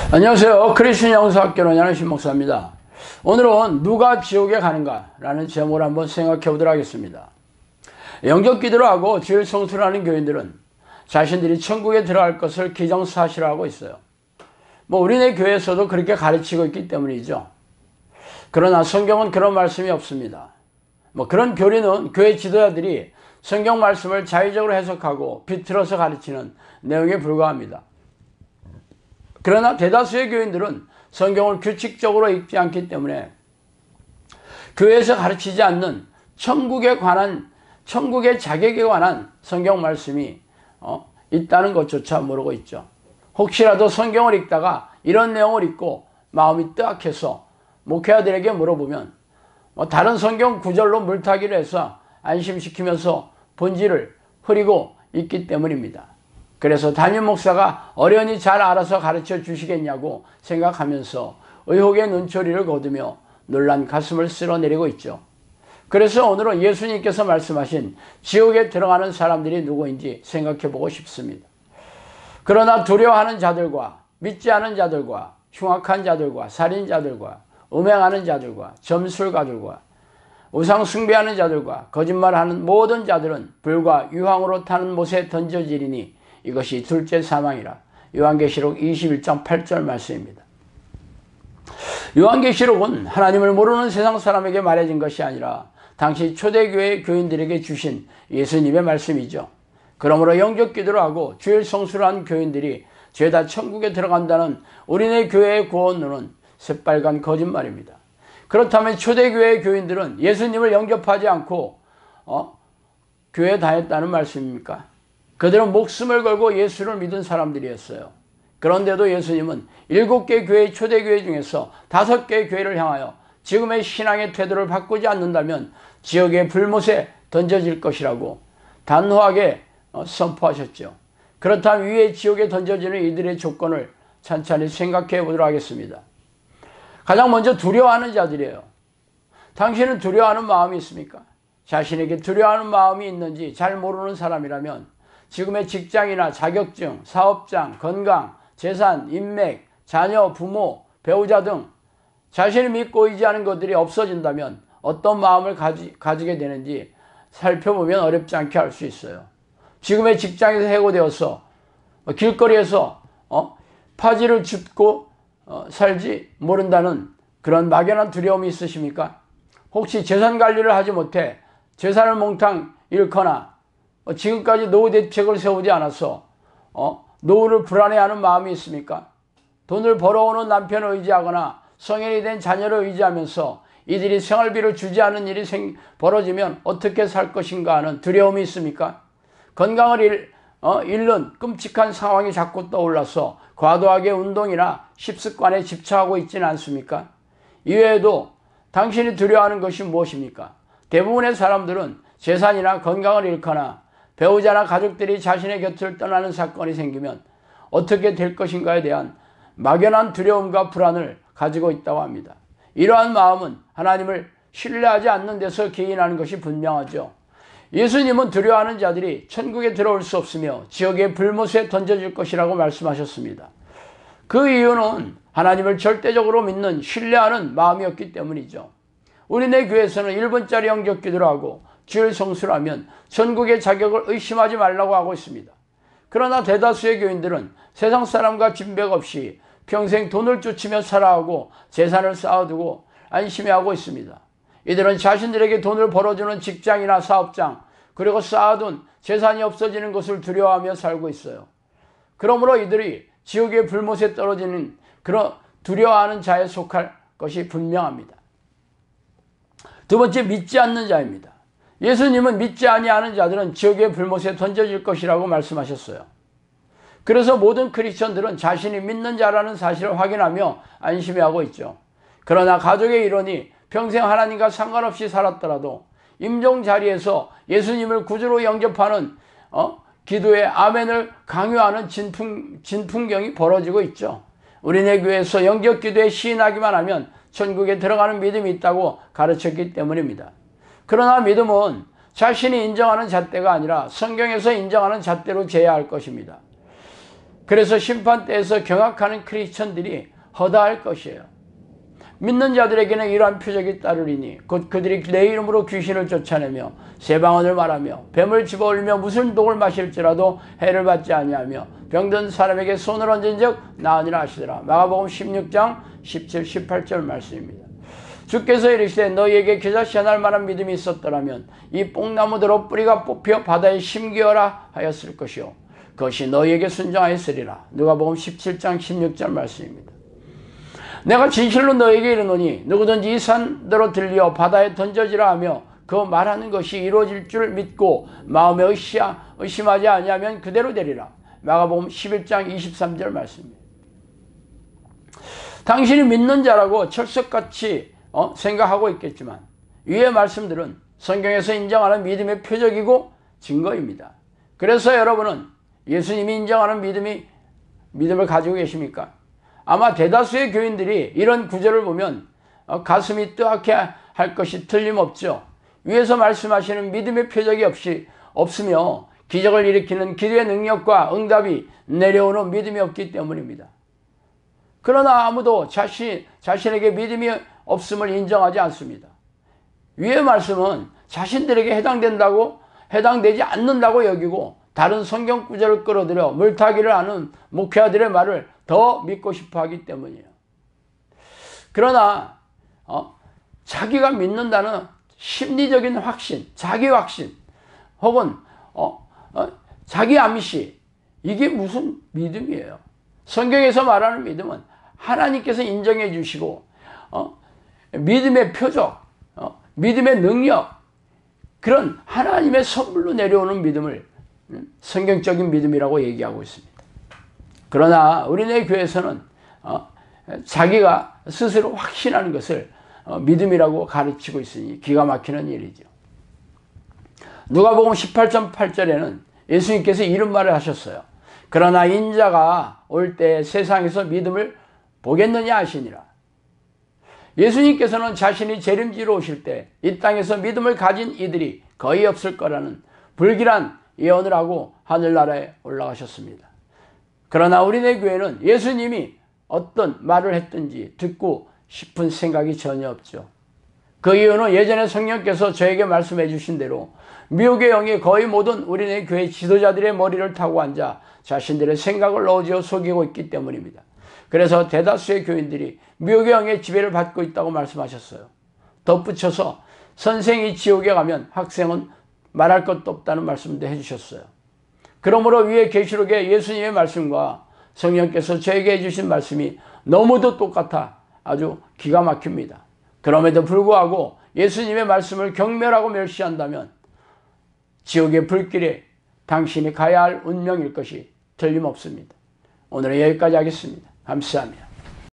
안녕하세요. 크리스천 영성학교로 연하신 목사입니다. 오늘은 누가 지옥에 가는가 라는 제목을 한번 생각해 보도록 하겠습니다. 영접 기도를 하고 주일 성수를 하는 교인들은 자신들이 천국에 들어갈 것을 기정사실화하고 있어요. 우리네 교회에서도 그렇게 가르치고 있기 때문이죠. 그러나 성경은 그런 말씀이 없습니다. 그런 교리는 교회 지도자들이 성경 말씀을 자의적으로 해석하고 비틀어서 가르치는 내용에 불과합니다. 그러나 대다수의 교인들은 성경을 규칙적으로 읽지 않기 때문에 교회에서 가르치지 않는 천국의 자격에 관한 성경 말씀이 있다는 것조차 모르고 있죠. 혹시라도 성경을 읽다가 이런 내용을 읽고 마음이 뜨악해서 목회자들에게 물어보면 다른 성경 구절로 물타기를 해서 안심시키면서 본질을 흐리고 있기 때문입니다. 그래서 담임 목사가 어련히 잘 알아서 가르쳐 주시겠냐고 생각하면서 의혹의 눈초리를 거두며 놀란 가슴을 쓸어내리고 있죠. 그래서 오늘은 예수님께서 말씀하신 지옥에 들어가는 사람들이 누구인지 생각해 보고 싶습니다. 그러나 두려워하는 자들과 믿지 않은 자들과 흉악한 자들과 살인자들과 음행하는 자들과 점술가들과 우상 숭배하는 자들과 거짓말하는 모든 자들은 불과 유황으로 타는 못에 던져지리니 이것이 둘째 사망이라. 요한계시록 21장 8절 말씀입니다. 요한계시록은 하나님을 모르는 세상 사람에게 말해진 것이 아니라 당시 초대교회 교인들에게 주신 예수님의 말씀이죠. 그러므로 영접 기도를 하고 주일 성수를 한 교인들이 죄다 천국에 들어간다는 우리네 교회의 구원론은 새빨간 거짓말입니다. 그렇다면 초대교회 교인들은 예수님을 영접하지 않고 교회에 다녔다는 말씀입니까? 그들은 목숨을 걸고 예수를 믿은 사람들이었어요. 그런데도 예수님은 7개 교회 초대교회 중에서 5개의 교회를 향하여 지금의 신앙의 태도를 바꾸지 않는다면 지옥의 불못에 던져질 것이라고 단호하게 선포하셨죠. 그렇다면 위에 지옥에 던져지는 이들의 조건을 찬찬히 생각해 보도록 하겠습니다. 가장 먼저 두려워하는 자들이에요. 당신은 두려워하는 마음이 있습니까? 자신에게 두려워하는 마음이 있는지 잘 모르는 사람이라면 지금의 직장이나 자격증, 사업장, 건강, 재산, 인맥, 자녀, 부모, 배우자 등 자신이 믿고 의지하는 것들이 없어진다면 어떤 마음을 가지게 되는지 살펴보면 어렵지 않게 알 수 있어요. 지금의 직장에서 해고되어서 길거리에서 파지를 줍고 살지 모른다는 그런 막연한 두려움이 있으십니까? 혹시 재산 관리를 하지 못해 재산을 몽땅 잃거나 지금까지 노후 대책을 세우지 않아서 노후를 불안해하는 마음이 있습니까? 돈을 벌어오는 남편을 의지하거나 성인이 된 자녀를 의지하면서 이들이 생활비를 주지 않은 일이 벌어지면 어떻게 살 것인가 하는 두려움이 있습니까? 건강을 잃는 끔찍한 상황이 자꾸 떠올라서 과도하게 운동이나 식습관에 집착하고 있지는 않습니까? 이외에도 당신이 두려워하는 것이 무엇입니까? 대부분의 사람들은 재산이나 건강을 잃거나 배우자나 가족들이 자신의 곁을 떠나는 사건이 생기면 어떻게 될 것인가에 대한 막연한 두려움과 불안을 가지고 있다고 합니다. 이러한 마음은 하나님을 신뢰하지 않는 데서 기인하는 것이 분명하죠. 예수님은 두려워하는 자들이 천국에 들어올 수 없으며 지옥의 불못에 던져질 것이라고 말씀하셨습니다. 그 이유는 하나님을 절대적으로 믿는 신뢰하는 마음이었기 때문이죠. 우리네 교회에서는 1분짜리 영접 기도를 하고 주일 성수를 하면 천국의 자격을 의심하지 말라고 하고 있습니다. 그러나 대다수의 교인들은 세상 사람과 진백 없이 평생 돈을 쫓으며 살아가고 재산을 쌓아두고 안심해하고 있습니다. 이들은 자신들에게 돈을 벌어주는 직장이나 사업장 그리고 쌓아둔 재산이 없어지는 것을 두려워하며 살고 있어요. 그러므로 이들이 지옥의 불못에 떨어지는 그런 두려워하는 자에 속할 것이 분명합니다. 두 번째, 믿지 않는 자입니다. 예수님은 믿지 아니하는 자들은 지옥의 불못에 던져질 것이라고 말씀하셨어요. 그래서 모든 크리스천들은 자신이 믿는 자라는 사실을 확인하며 안심해하고 있죠. 그러나 가족의 일원이 평생 하나님과 상관없이 살았더라도 임종 자리에서 예수님을 구주로 영접하는 기도에 아멘을 강요하는 진풍경이 벌어지고 있죠. 우리네 교회에서 영접 기도에 시인하기만 하면 천국에 들어가는 믿음이 있다고 가르쳤기 때문입니다. 그러나 믿음은 자신이 인정하는 잣대가 아니라 성경에서 인정하는 잣대로 재야 할 것입니다. 그래서 심판대에서 경악하는 크리스천들이 허다할 것이에요. 믿는 자들에게는 이러한 표적이 따르리니 곧 그들이 내 이름으로 귀신을 쫓아내며 새 방언을 말하며 뱀을 집어올리며 무슨 독을 마실지라도 해를 받지 아니하며 병든 사람에게 손을 얹은 적 나으니라 하시더라. 마가복음 16장 17, 18절 말씀입니다. 주께서 이르시되 너희에게 겨자씨 하나 할 만한 믿음이 있었더라면 이 뽕나무대로 뿌리가 뽑혀 바다에 심기어라 하였을 것이요 그것이 너희에게 순종하였으리라. 누가복음 17장 16절 말씀입니다. 내가 진실로 너에게 이르노니 누구든지 이 산대로 들려 바다에 던져지라 하며 그 말하는 것이 이루어질 줄 믿고 마음에 의심하지 아니하면 그대로 되리라. 마가복음 11장 23절 말씀입니다. 당신이 믿는 자라고 철석같이 생각하고 있겠지만 위의 말씀들은 성경에서 인정하는 믿음의 표적이고 증거입니다. 그래서 여러분은 예수님이 인정하는 믿음을 가지고 계십니까? 아마 대다수의 교인들이 이런 구절을 보면 가슴이 뜨악해 할 것이 틀림없죠. 위에서 말씀하시는 믿음의 표적이 없으며 기적을 일으키는 기도의 능력과 응답이 내려오는 믿음이 없기 때문입니다. 그러나 아무도 자신에게 믿음이 없음을 인정하지 않습니다. 위의 말씀은 자신들에게 해당되지 않는다고 여기고 다른 성경 구절을 끌어들여 물타기를 하는 목회자들의 말을 더 믿고 싶어 하기 때문이에요. 그러나 자기가 믿는다는 심리적인 확신, 자기 확신 혹은 자기 암시, 이게 무슨 믿음이에요? 성경에서 말하는 믿음은 하나님께서 인정해 주시고 믿음의 표적, 믿음의 능력, 그런 하나님의 선물로 내려오는 믿음을 성경적인 믿음이라고 얘기하고 있습니다. 그러나 우리네 교회에서는 자기가 스스로 확신하는 것을 믿음이라고 가르치고 있으니 기가 막히는 일이죠. 누가복음 18장 8절에는 예수님께서 이런 말을 하셨어요. 그러나 인자가 올 때 세상에서 믿음을 보겠느냐 하시니라. 예수님께서는 자신이 재림지로 오실 때 이 땅에서 믿음을 가진 이들이 거의 없을 거라는 불길한 예언을 하고 하늘나라에 올라가셨습니다. 그러나 우리네 교회는 예수님이 어떤 말을 했든지 듣고 싶은 생각이 전혀 없죠. 그 이유는 예전에 성령께서 저에게 말씀해 주신 대로 미혹의 영이 거의 모든 우리네 교회 지도자들의 머리를 타고 앉아 자신들의 생각을 넣어지어 속이고 있기 때문입니다. 그래서 대다수의 교인들이 미혹의 영의 지배를 받고 있다고 말씀하셨어요. 덧붙여서 선생이 지옥에 가면 학생은 말할 것도 없다는 말씀도 해주셨어요. 그러므로 위에 계시록의 예수님의 말씀과 성령께서 저에게 해주신 말씀이 너무도 똑같아 아주 기가 막힙니다. 그럼에도 불구하고 예수님의 말씀을 경멸하고 멸시한다면 지옥의 불길에 당신이 가야 할 운명일 것이 틀림없습니다. 오늘은 여기까지 하겠습니다. 감사합니다.